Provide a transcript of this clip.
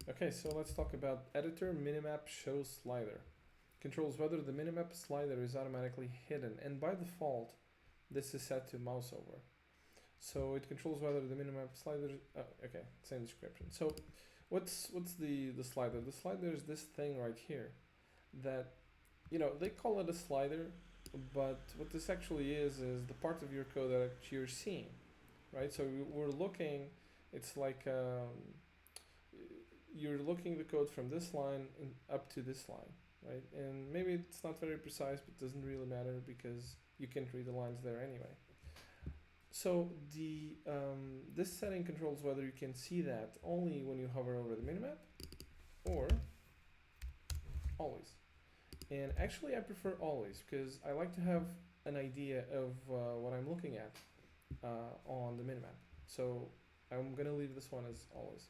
Okay, so let's talk about editor.minimap.showSlider. Controls whether the minimap slider is automatically hidden, and by default, this is set to mouse over. So it controls whether the minimap slider. Okay, same description. So, what's the slider? The slider is this thing right here, that they call it a slider, but what this actually is the part of your code that you're seeing, right? So we're looking. It's like you're looking the code from this line and up to this line, right? And maybe it's not very precise, but it doesn't really matter because you can't read the lines there anyway. So the this setting controls whether you can see that only when you hover over the minimap or always. And actually I prefer always because I like to have an idea of what I'm looking at on the minimap. So I'm gonna leave this one as always.